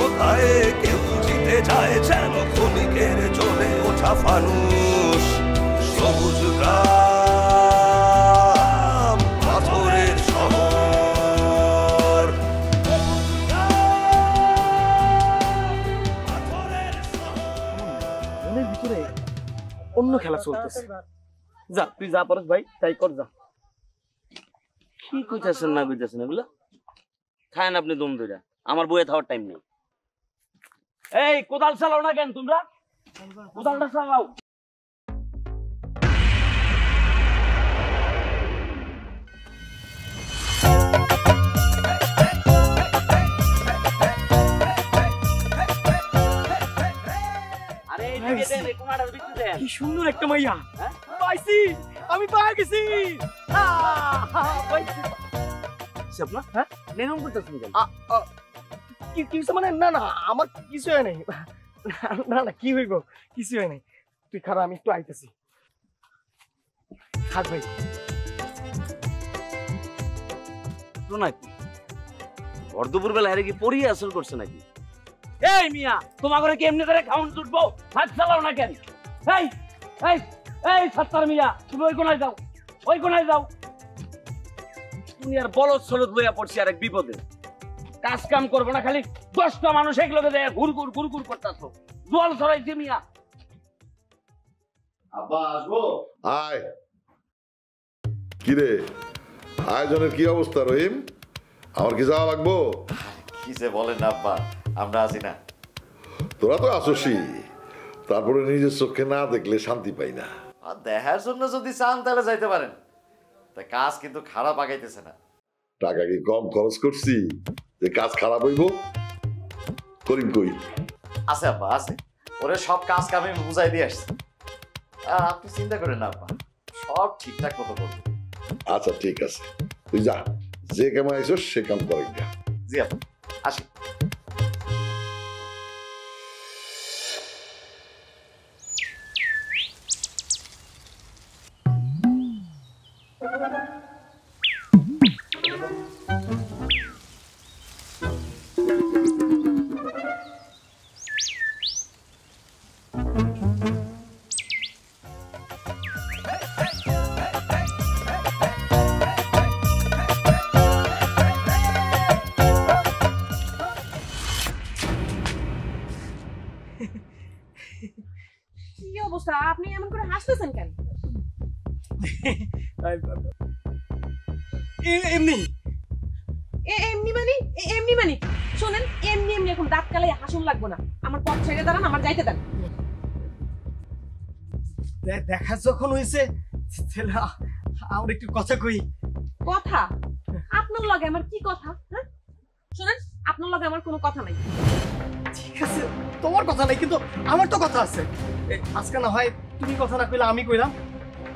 কোথায় কেউ জিতে যায় যেন ক্ষণিকের জ্বলে ওঠা ফানুষ সবুজ গ্রাম পাথরের শহর মনের ভিতরে অন্য খেলা চলতেছে যা তুই যা পারস ভাই তাই কর যা কি কইতাছেন না কইতাছেন এগুলা খায়েন আপনি দম ধরে আমার বইয়ে থাকার টাইম নেই এই কোদাল চালাও না কেন তোমরা কোদালটা চালাও কি সুন্দর একটা মাইয়া পাইছি আমি পাই গেছি মানে না না আমার কিছু হয় নাই না না কি হইব কিছু হয় নাই তুই খারাপ আমি একটু আইতেছি থাক ভাই নাকি ভর দুপুর বেলা হেরে কি পড়িয়ে আসল করছে নাকি এই মিয়া তোমার ঘরে কি এমনি করে খাউন ছুটবো হাত চালাও না কেন এই এই এই সাত্তার মিয়া তুমি ওই কোনায় যাও ওই কোনায় যাও তুমি আর বলদ সলদ লইয়া পড়ছি আর এক বিপদে কাজ কাম করবো না খালি 10টা মানুষ এগুলোকে দেয় ঘুরঘুর ঘুরঘুর করতেছো জল ছড়াইছে মিয়া আব্বা আসবো আয় কিরে আয়োজনের কি অবস্থা রহিম আমার কি যাওয়া লাগবো কি যে বলেন না আব্বা আমরা আছি না তোরা তো আসোসই তারপরে নিজের চোখে না দেখলে শান্তি পাই না আর দেখার জন্য যদি চান তাহলে যাইতে পারেন তাই কাজ কিন্তু খারাপ আগাইতেছে না টাকা কি কম খরচ করছি যে কাজ খারাপ হইব করিম কই আছে আব্বা আছে ওরে সব কাজ কামে বুঝাই দিয়ে আসছি আপনি চিন্তা করেন না আব্বা সব ঠিকঠাক মতো করবো আচ্ছা ঠিক আছে তুই যা যে কামে আইসস সে কাম করে যা জি আব্বা আসি কি অবস্থা আপনি এমন করে হাসতেছেন কেন এমনি এমনি মানে শোনেন এমনি এমনি এখন দাঁত কালে হাসুন লাগবো না আমার পথ ছেড়ে দাঁড়ান আমার যাইতে দেন দেখা যখন হয়েছে আমার একটু কথা কই কথা আপনার লগে আমার কি কথা হ্যাঁ শোনেন আপনার লগে আমার কোনো কথা নাই ঠিক আছে তোমার কথা নাই কিন্তু আমার তো কথা আছে আজকে না হয় তুমি কথা না কইলে আমি কইলাম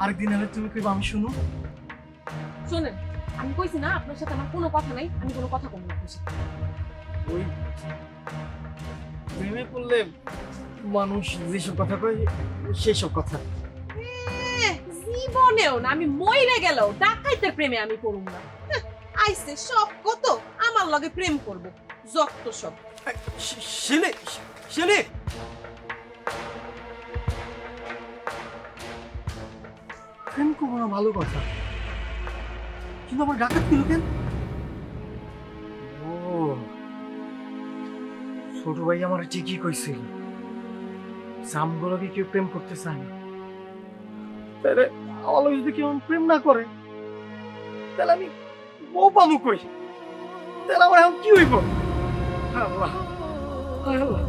আরেকদিন হলে তুমি কইবা আমি শুনো শোনেন আমি কইছি না আপনার সাথে আমার কোনো কথা নাই আমি কোনো কথা বলবো না ওই প্রেমে পড়লে মানুষ যেসব কথা কয় সেই সব কথা জীবনেও না আমি মইরা গেল ডাকাইতের প্রেমে আমি পড়ুম না আইছে সব কত আমার লগে প্রেম করব যত সব শিলে শিলে প্রেম করবো না ভালো কথা কিন্তু আমার ডাকাত কিলো কেন ও ছোট ভাই আমার ঠিকই কইছিল সামগুলোকে কেউ প্রেম করতে চায় না তাহলে আমার যদি কেউ প্রেম না করে তাহলে আমি বউ পাবো কই তাহলে আমার এখন কি হইব আল্লাহ আল্লাহ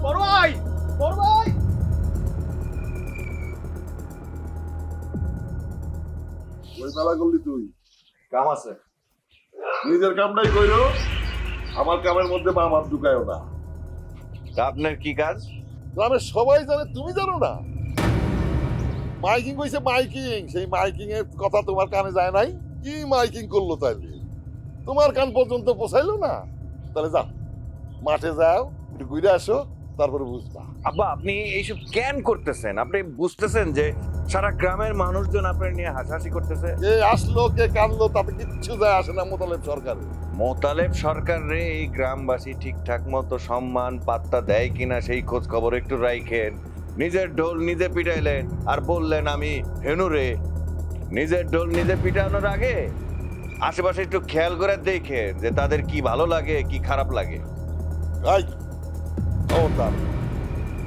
বড় ভাই ওই মেলা করলি তুই কাম আছে নিজের কামটাই কইরো আমার কামের মধ্যে আমার ঢুকায়ও না আপনার কি কাজ গ্রামের সবাই জানে তুমি জানো না মাইকিং কইছে মাইকিং সেই মাইকিং এর কথা তোমার কানে যায় নাই কি মাইকিং করলো তাইলে তোমার কান পর্যন্ত পৌঁছাইলো না তাহলে যাও মাঠে যাও একটু ঘুরে আসো তারপরে বুঝবা আব্বা আপনি এইসব কেন করতেছেন আপনি বুঝতেছেন যে সারা গ্রামের মানুষজন আপনার নিয়ে হাসাহাসি করতেছে কে আসলো কে কানলো তাতে কিচ্ছু যায় আসে না মোতালেব সরকার মোতালেব সরকার রে এই গ্রামবাসী ঠিকঠাক মতো সম্মান পাত্তা দেয় কিনা সেই খোঁজ খবর একটু রাখেন। নিজের ঢোল নিজে পিটাইলেন আর বললেন আমি হেনু রে। নিজের ঢোল নিজে পিটানোর আগে আশেপাশে একটু খেয়াল করে দেখেন যে তাদের কি ভালো লাগে কি খারাপ লাগে।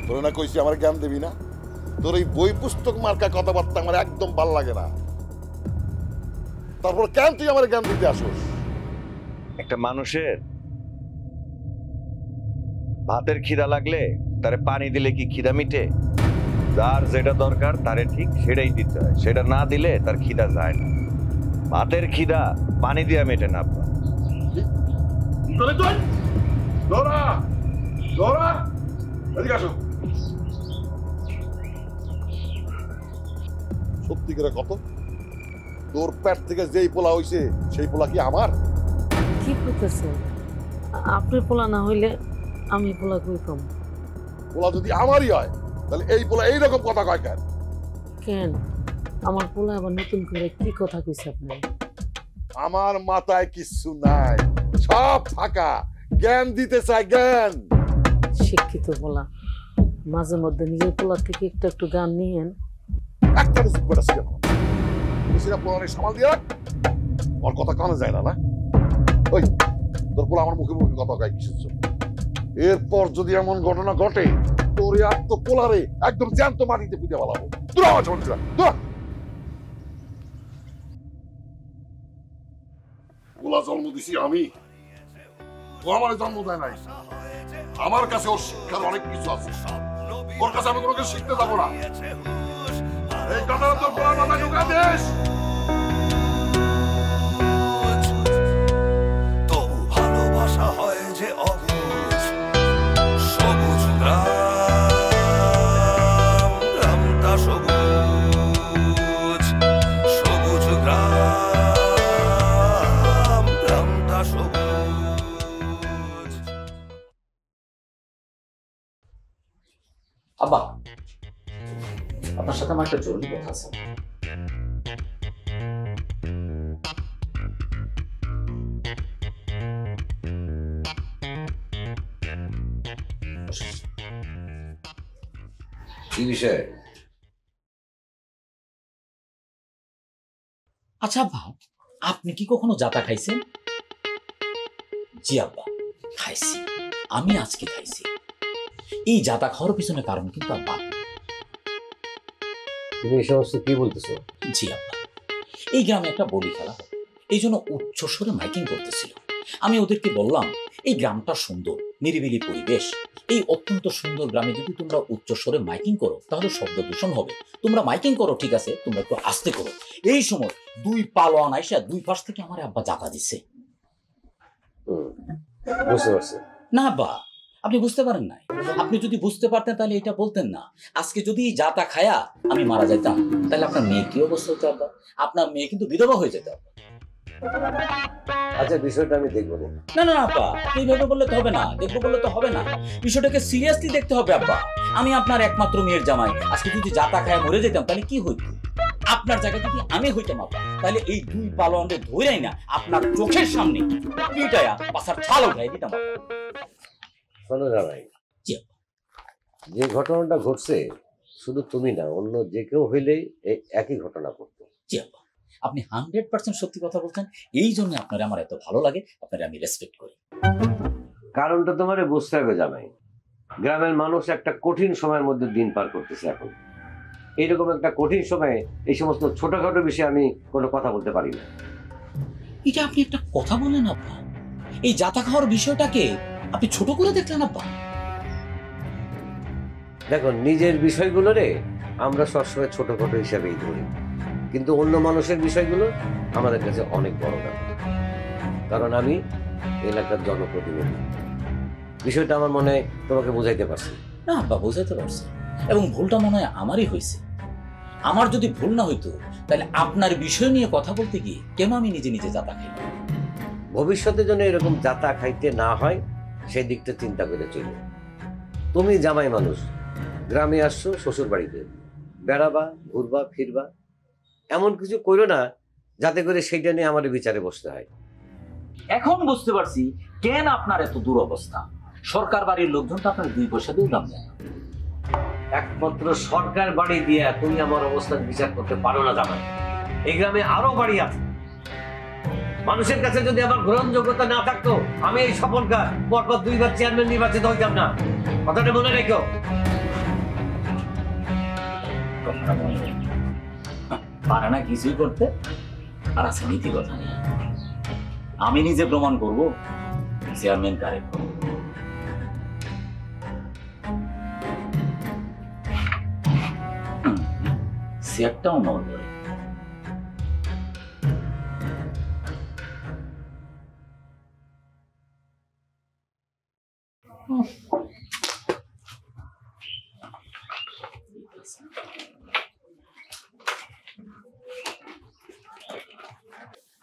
তোর না কইছি আমার জ্ঞান দিবি না? তোর এই বই পুস্তক মার্কা কথাবার্তা আমার একদম ভাল লাগে না। তারপর কেন তুই আমার জ্ঞান দিতে আসোস? একটা মানুষের ভাতের খিদা লাগলে তারে পানি দিলে কি খিদা মিটে? যার যেটা দরকার তারে ঠিক সেটাই দিতে হয়, সেটা না দিলে তার খিদা যায় না। ভাতের খিদা পানি দিয়ে মেটে না। সত্যি করে কত তোর পেট থেকে যেই পোলা হইছে সেই পোলা কি আমার? কি করতেছেন? আপনার পোলা না হইলে আমি পোলা কই পাম? পোলা যদি আমারই হয় তাহলে এই পোলা এইরকম কথা কয় কেন? কেন আমার পোলা আবার নতুন করে কি কথা কইছে আপনি? আমার মাথায় কিছু নাই, সব ফাঁকা। জ্ঞান দিতে চাই, জ্ঞান। শিক্ষিত পোলা, মাঝে মধ্যে নিজের পোলা থেকে একটু একটু গান নিয়েন। একটা রিসিভ করে ছিল না পোলা সামাল দিয়ে রাখ, ওর কথা কানে যায় না। না ওই তোর পোলা আমার মুখে মুখে কথা কয় কিসের জন্য? এরপর যদি এমন ঘটনা ঘটে তোর আর তো পোলারে একদম জ্যান্ত মাটিতে পুঁতে ফেলাবো। তোর আওয়াজ শুনছি না, তোর পোলা জন্ম দিছি আমি, ও আমার জন্ম দেয় নাই। আমার কাছে ওর শিক্ষার অনেক কিছু আছে, ওর কাছে আমি কোনো কিছু শিখতে যাবো না। এই কথাটা তোর পোলার মাথায় ঢুকা দিস। তবু ভালোবাসা হয় যে অবুঝ, সবুজ গ্রাম, গ্রামটা সবুজ, সবুজ গ্রাম, গ্রামটা সবুজ। আব্বা, আপনার সাথে আমার একটা জরুরি কথা আছে। কি বিষয়? আচ্ছা আব্বা, আপনি কি কখনো জাতা খাইছেন? জি আব্বা, খাইছি। আমি আজকে খাইছি। এই জাতা খাওয়ার পিছনে কারণ কিন্তু আব্বা। তুমি এই সমস্ত কি বলতেছো? জি আব্বা, এই গ্রামে একটা বলি খেলা হয়, এই জন্য উচ্চস্বরে মাইকিং করতেছিল। আমি ওদেরকে বললাম এই গ্রামটা সুন্দর, নিরিবিলি পরিবেশ, এই অত্যন্ত সুন্দর গ্রামে যদি তোমরা উচ্চস্বরে মাইকিং করো তাহলে শব্দ দূষণ হবে। তোমরা মাইকিং করো ঠিক আছে, তোমরা একটু আস্তে করো। এই সময় দুই পালোয়ান আইসা দুই পাশ থেকে আমার আব্বা জাতা দিছে। বুঝতে পারছি। না আব্বা, আপনি বুঝতে পারেন নাই। আপনি যদি বুঝতে পারতেন তাহলে এটা বলতেন না। আজকে যদি জাতা খায়া আমি মারা যাইতাম তাহলে আপনার মেয়ে কি অবস্থা হতো আব্বা? আপনার মেয়ে কিন্তু বিধবা হয়ে যেত। আচ্ছা, বিষয়টা আমি দেখবো না। না না আব্বা, এইভাবে বললে তো হবে না, দেখবো বললে তো হবে না। বিষয়টাকে সিরিয়াসলি দেখতে হবে আব্বা। আমি আপনার একমাত্র মেয়ের জামাই, আজকে যদি জাতা খায়া মরে যেতাম তাহলে কি হইতো? আপনার জায়গায় যদি আমি হইতাম আব্বা, তাহলে এই দুই পালোয়ানদের ধরেই না আপনার চোখের সামনে পিটায়া পাছার ছাল উঠাই দিতাম। শোনো জামাই, যে ঘটনাটা ঘটছে শুধু তুমি না, অন্য যে কেউ হইলেই এই একই ঘটনা ঘটতো। জি আব্বা, আপনি 100% সত্যি কথা বলছেন। এই জন্য আপনার আমার এত ভালো লাগে, আপনার আমি রেসপেক্ট করি। কারণটা তোমারে বুঝতে হবে জামাই। গ্রামের মানুষ একটা কঠিন সময়ের মধ্যে দিন পার করতেছে এখন। এইরকম একটা কঠিন সময়ে এই সমস্ত ছোটখাটো বিষয়ে আমি কোনো কথা বলতে পারি না। এটা আপনি একটা কথা বলেন আব্বা, এই জাতা খাওয়ার বিষয়টাকে আপনি ছোট করে দেখলেন আব্বা। দেখো, নিজের বিষয়গুলোরে আমরা সবসময় ছোটখাটো হিসাবেই ধরি, কিন্তু অন্য মানুষের বিষয়গুলো আমাদের কাছে অনেক বড় ব্যাপার। কারণ আমি এলাকার জনপ্রতিনিধি। বিষয়টা আমার মনে হয় তোমাকে বোঝাইতে পারছি। না আব্বা, বোঝাতে পারছি, এবং ভুলটা মনে হয় আমারই হয়েছে। আমার যদি ভুল না হইতো তাহলে আপনার বিষয় নিয়ে কথা বলতে গিয়ে কেন আমি নিজে নিজে জাতা খাই? ভবিষ্যতে যেন এরকম জাতা খাইতে না হয় সেই দিকটা চিন্তা করে চলো। তুমি জামাই মানুষ, গ্রামে আসছো শ্বশুর বাড়িতে, বেড়াবা, ঘুরবা, ফিরবা, এমন কিছু করো না যাতে করে সেইটা নিয়ে আমাদের বিচারে বসতে হয়। এখন বুঝতে পারছি কেন আপনার এত দুরবস্থা। সরকার বাড়ির লোকজন তো আপনার 2 পয়সা দিয়েও দাম দেয় না। একমাত্র সরকার বাড়ি দিয়ে তুমি আমার অবস্থান বিচার করতে পারো না জামাই। এই গ্রামে আরো বাড়ি আছে। মানুষের কাছে যদি আমার গ্রহণযোগ্যতা না থাকতো আমি এই সফলকার পরপর 2 বার চেয়ারম্যান নির্বাচিত হইতাম না। কথাটা মনে রেখো। পারে না কিছুই করতে, আর আছে নীতি কথা নিয়ে। আমি নিজে প্রমাণ করবো চেয়ারম্যান কারে। চেয়ারটাও নড়বে।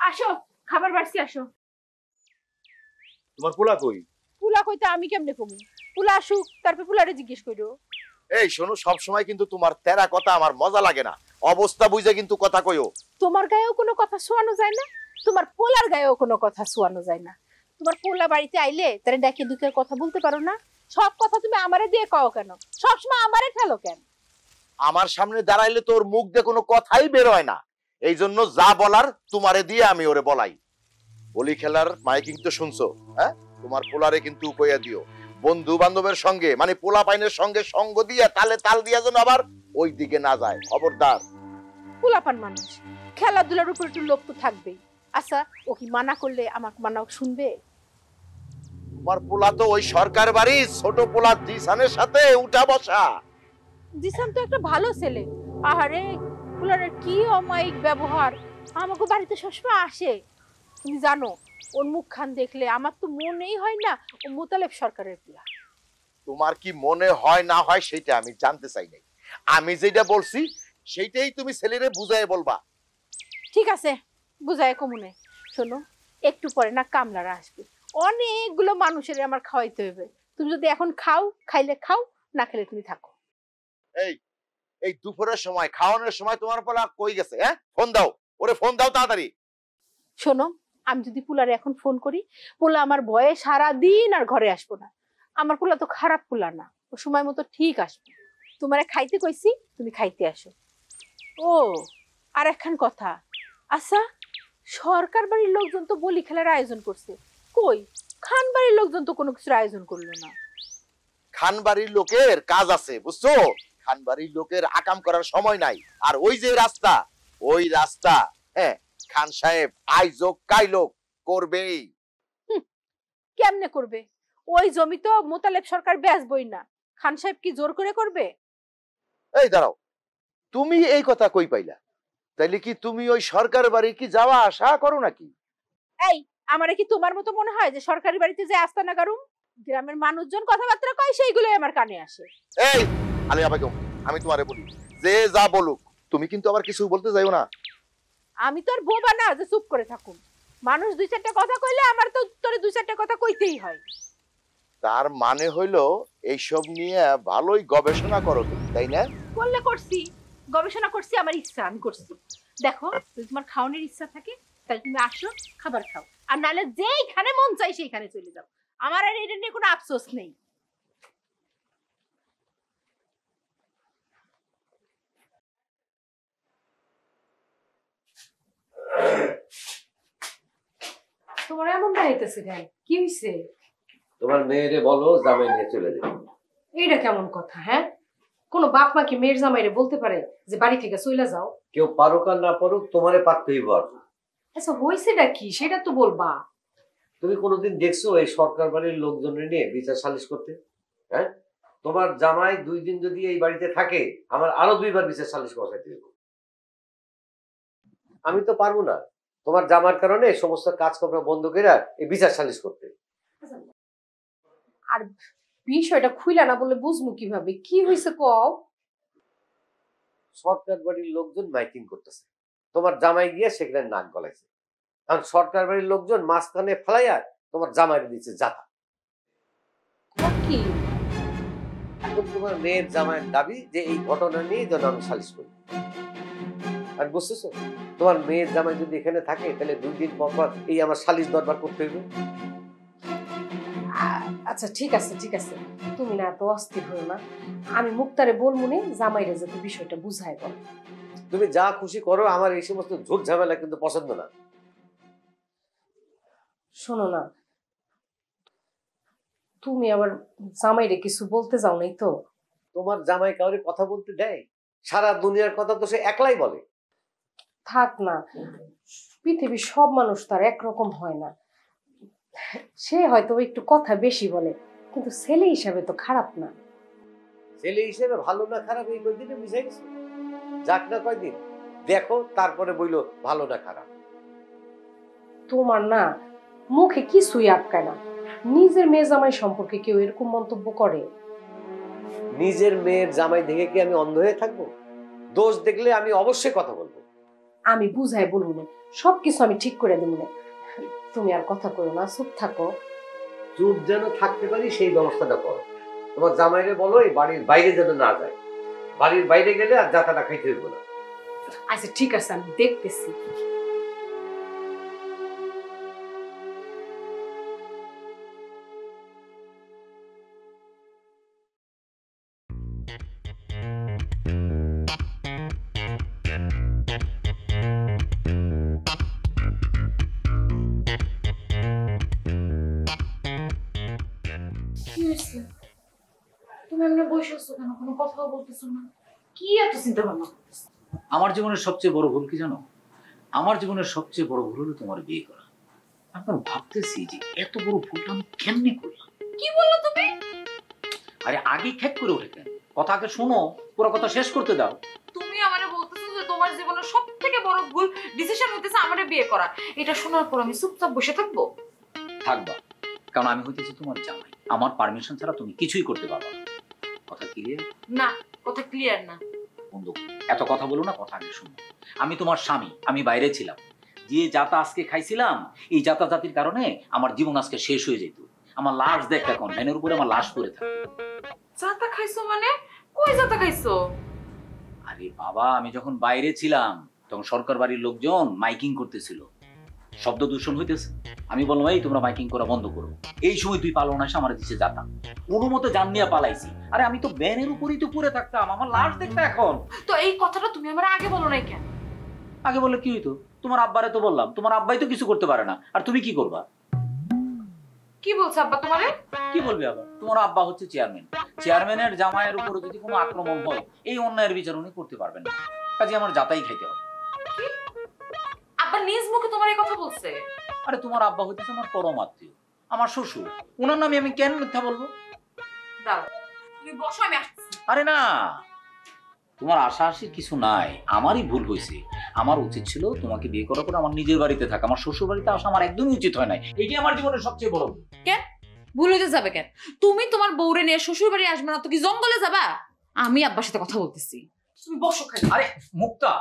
আসো, খাবার বাড়ছি, আসো। তোমার পোলা কই? পুলা কইতে আমি কেমনে কমু? পুলা আসুক, তারপর পুলারে জিজ্ঞেস করো। এই শোনো, সব সময় কিন্তু তোমার তেরা কথা আমার মজা লাগে না। অবস্থা বুঝে কিন্তু কথা কইও। তোমার গায়েও কোনো কথা শোয়ানো যায় না, তোমার পোলার গায়েও কোনো কথা শোয়ানো যায় না। তোমার পোলা বাড়িতে আইলে তারে ডাকে দুঃখের কথা বলতে পারো না? সব কথা তুমি আমারে দিয়ে কও কেন? সবসময় আমারে ঠেলো কেন? আমার সামনে দাঁড়াইলে তোর মুখ দিয়ে কোনো কথাই বের হয় না। এই জন্য যা বলার তোমারে দিয়ে আমি ওরে বলাই। বলি খেলার মাইকিং তো শুনছো, হ্যাঁ? তোমার পোলারে কিন্তু কইয়া দিও বন্ধু বান্ধবের সঙ্গে, মানে পোলা পাইনের সঙ্গে সঙ্গ দিয়ে তালে তাল দিয়া যেন আবার ওই দিকে না যায়। খবরদার। পোলাপান মানুষ, খেলাধুলার উপর একটু লোভ তো থাকবেই। আচ্ছা, ও কি মানা করলে আমার মানা শুনবে? তোমার পোলা তো ওই সরকার বাড়ি ছোট পোলা জিসানের সাথে উঠা বসা। জিসান তো একটা ভালো ছেলে। আহারে, পোলারের কি অমায়িক ব্যবহার। আমাকে বাড়িতে সবসময় আসে। তুমি জানো, ওর মুখখান দেখলে আমার তো মনেই হয় না ও মোতালেব সরকারের পোলা। তোমার কি মনে হয় না হয় সেটা আমি জানতে চাই নাই। আমি যেটা বলছি সেইটাই তুমি ছেলেরে বুঝায় বলবা। ঠিক আছে, বুঝায় কমুনে। শোনো, একটু পরে না কামলারা আসবে। অনেকগুলো মানুষের আমার খাওয়াইতে হবে। তুমি যদি এখন খাও, খাইলে খাও, না খেলে তুমি থাকো। এই এই দুপুরের সময় খাওয়ানোর সময় তোমার পোলা কই গেছে? হ্যাঁ, ফোন দাও ওরে, ফোন দাও তাড়াতাড়ি। শোনো, আমি যদি পোলারে এখন ফোন করি, পোলা আমার ভয়ে সারা দিন আর ঘরে আসবো না। আমার পোলা তো খারাপ পোলা না, ও সময় মতো ঠিক আসবে। তোমারে খাইতে কইছি, তুমি খাইতে আসো। ও আর একখান কথা, আচ্ছা, সরকার বাড়ির লোকজন তো বলি খেলার আয়োজন করছে, কই খান বাড়ির লোকজন তো কোনো কিছুর আয়োজন করলো না। খান বাড়ির লোকের কাজ আছে, বুঝছো? খান বাড়ির লোকের আকাম করার সময় নাই। আর ওই যে রাস্তা, ওই রাস্তা, হ্যাঁ, খান সাহেব আইজোক কাইলোক করবেই। কেমনে করবে? ওই জমি তো মোতালেব সরকার বেচবই না। খান সাহেব কি জোর করে করবে? এই দাঁড়াও, তুমি এই কথা কই পাইলা? তাইলে কি তুমি ওই সরকার বাড়ি কি যাওয়া আসা করো নাকি? এই, আমারে কি তোমার মতো মনে হয় যে সরকারি বাড়িতে যে আস্তানা গারুম? গ্রামের মানুষজন কথাবার্তা কয়, সেইগুলোই আমার কানে আসে। এই আলিয়া বেগম, আমি তোমারে বলি, যে যা বলুক তুমি কিন্তু আবার কিছু বলতে যাইও না। আমি তো আর বোবা না যে চুপ করে থাকুম। মানুষ 2-4টা কথা কইলে আমার তো উত্তরে 2-4টা কথা কইতেই হয়। তার মানে হইলো এইসব নিয়ে ভালোই গবেষণা করো তুমি, তাই না? করলে করছি, গবেষণা করছি, আমার ইচ্ছা আমি করছি। দেখো, যদি তোমার খাওয়ানোর ইচ্ছা থাকে তাহলে তুমি আসো, খাবার খাও, আর নাহলে যেইখানে মন চাই সেইখানে চলে যাও। আমার আর এটা নিয়ে কোনো আফসোস নেই। তোমার এমন দাঁড়াইতেছে কেন? কি হইছে? তোমার মেয়েরে বলো জামাই নিয়ে চলে যাবে। এইটা কেমন কথা? হ্যাঁ, কোন বাপ মা কি মেয়ের জামাইরে বলতে পারে যে বাড়ি থেকে চলে যাও? কেউ পারুক আর না পারুক, তোমারে পারতেই পারবে। আচ্ছা, হইছেটা কি সেটা তো বলবা। তুমি কোনোদিন দেখছো এই সরকার বাড়ির লোকজনের নিয়ে বিচার সালিশ করতে? হ্যাঁ, তোমার জামাই 2 দিন যদি এই বাড়িতে থাকে, আমার আরো 2 বার বিচার সালিশ বসাইতে হবে। আমি তো পারবো না তোমার জামার কারণে সমস্ত কাজকর্ম বন্ধ করে এই বিচার সালিশ করতে। আর বিষয়টা খুইলা না বলে বুঝবো কিভাবে? কি হয়েছে কও? সরকার বাড়ির লোকজন মাইকিং করতেছে, তোমার জামাই গিয়ে সেখানে নাক গলাইছে। কারণ সরকার বাড়ির লোকজন মাঝখানে ফেলাইয়া তোমার জামাই দিচ্ছে জাতা। কি এখন তোমার মেয়ের জামাইয়ের দাবি যে এই ঘটনা নিয়ে যেন আমি সালিশ করি। আর বুঝতেছো, তোমার মেয়ের জামাই যদি এখানে থাকে তাহলে 2 দিন পর পর এই আমার সালিশ দরবার করতে হইবে। আচ্ছা ঠিক আছে ঠিক আছে, তুমি না এত অস্থির হও না। আমি মুক্তারে বলমুনে জামাইরে যাতে বিষয়টা বুঝাই বল। তুমি যা খুশি করো, আমার এই সমস্ত ঝুট ঝামেলা কিন্তু পছন্দ না। শোনো না, তুমি আবার জামাইরে কিছু বলতে যাও নাই তো? তোমার জামাই কাউরে কথা বলতে দেয়? সারা দুনিয়ার কথা তো সে একলাই বলে। থাক না, পৃথিবীর সব মানুষ তার একরকম হয় না। সে হয়তো একটু কথা বেশি বলে, কিন্তু ছেলে হিসাবে তো খারাপ না। ছেলে হিসেবে ভালো না খারাপ এই কয়দিনে বুঝে গেছো? যাক না কয়দিন দেখো, তারপরে বইলো ভালো না খারাপ। তোমার না মুখে কিছুই আটকায় না। নিজের মেয়ে জামাই সম্পর্কে কেউ এরকম মন্তব্য করে? নিজের মেয়ের জামাই দেখে কি আমি অন্ধ হয়ে থাকবো? দোষ দেখলে আমি অবশ্যই কথা বলবো। আমি বুঝাই বলবো না, সবকিছু আমি ঠিক করে দেবো না। তুমি আর কথা কইও না, চুপ থাকো। চুপ যেন থাকতে পারি সেই ব্যবস্থাটা করো। তোমার জামাইরে বলো এই বাড়ির বাইরে যেন না যায়। বাড়ির বাইরে গেলে আর যাতাটা খাইতে হইব না। আচ্ছা ঠিক আছে, আমি দেখতেছি। কি হয়েছে? তুমি এমনি বসে আছো কেন? কোনো কথাও বলতেছো না? কি এত চিন্তা ভাবনা করতেছো? আমার জীবনের সবচেয়ে বড় ভুল কি জানো? আমার জীবনের সবচেয়ে বড় ভুল হলো তোমার বিয়ে করা। এখন ভাবতেছি যে এত বড় ভুলটা আমি কেমনে করলাম। কি বললো তুমি? আরে আগে খ্যাক করে ওঠে কেন? কথা আগে শোনো, পুরো কথা শেষ করতে দাও। তুমি আমারে বলতেছো যে তোমার জীবনের সবথেকে বড় ভুল ডিসিশন হইতেছে আমারে বিয়ে করা। এটা শোনার পর আমি চুপচাপ বসে থাকবো? থাকবা, কারণ আমি হইতেছি তোমার জামাই। আমার পারমিশন ছাড়া তুমি কিছুই করতে পারবে না। কথা ক্লিয়ার? না, কথা ক্লিয়ার না। বন্ধু এত কথা বলো না, কথা আগে শোনো। আমি তোমার স্বামী, আমি বাইরে ছিলাম। যে যাতা আজকে খাইছিলাম, এই যাতা জাতির কারণে আমার জীবন আজকে শেষ হয়ে যেত। আমার লাশ দেখ এখন, ভ্যানের উপরে আমার লাশ পড়ে থাকে। যাতা খাইছো মানে? কই যাতা খাইছো? আরে বাবা, আমি যখন বাইরে ছিলাম তখন সরকার বাড়ির লোকজন মাইকিং করতেছিল, শব্দ দূষণ হইতেছে। আমি বললাম এই তোমরা মাইকিং করা বন্ধ করো। এই সময় তুই পালন আসে আমার দিচ্ছে যাতা, কোনো মতো জান নিয়ে পালাইছি। আরে আমি তো ভ্যানের উপরেই তো পড়ে থাকতাম, আমার লাশ দেখতে এখন। তো এই কথাটা তুমি আমার আগে বলো নাই কেন? আগে বললে কি হইতো? তোমার আব্বারে তো বললাম, তোমার আব্বাই তো কিছু করতে পারে না, আর তুমি কি করবা? কি বলছ আব্বা তোমারে? কি বলবে আবার? তোমার আব্বা হচ্ছে চেয়ারম্যান। চেয়ারম্যানের জামাইয়ের উপরে যদি কোনো আক্রমণ হয়, এই অন্যায়ের বিচার উনি করতে পারবেন না। কাজে আমার যাতাই খাইতে হবে। আব্বা নিজ মুখে তোমার এই কথা বলছে? আরে তোমার আব্বা হইতেছে আমার পরম আত্মীয়, আমার শ্বশুর। ওনার নামে আমি কেন মিথ্যা বলবো? দাও, তুমি বসো, আমি আসছি। আরে না, তোমার আশাআশির কিছু নাই। আমারই ভুল হয়েছে। আমার উচিত ছিল তোমাকে বিয়ে করার পরে আমার নিজের বাড়িতে থাকা। আমার শ্বশুর বাড়িতে আসা আমার একদমই উচিত হয় নাই। এটি আমার জীবনের সবচেয়ে বড় ভুল। কেন ভুল হইতে যাবে কেন? তুমি তোমার বউরে নিয়ে শ্বশুর বাড়ি আসবে না তো কি জঙ্গলে যাবা? আমি আব্বার সাথে কথা বলতেছি, তুমি বসো খালি। আরে মুক্তা,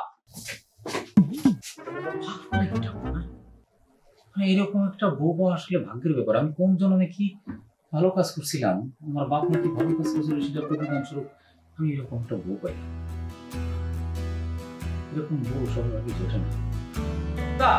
এরকম একটা বউ আসলে ভাগ্যের ব্যাপার। আমি কোন জন্মে কি ভালো কাজ করছিলাম, আমার বাপ নাকি ভালো কাজ করছিল, সেটা প্রতিদান স্বরূপ আমি এরকম একটা বউ পাই। এরকম বউ সবার আগে জোটে না।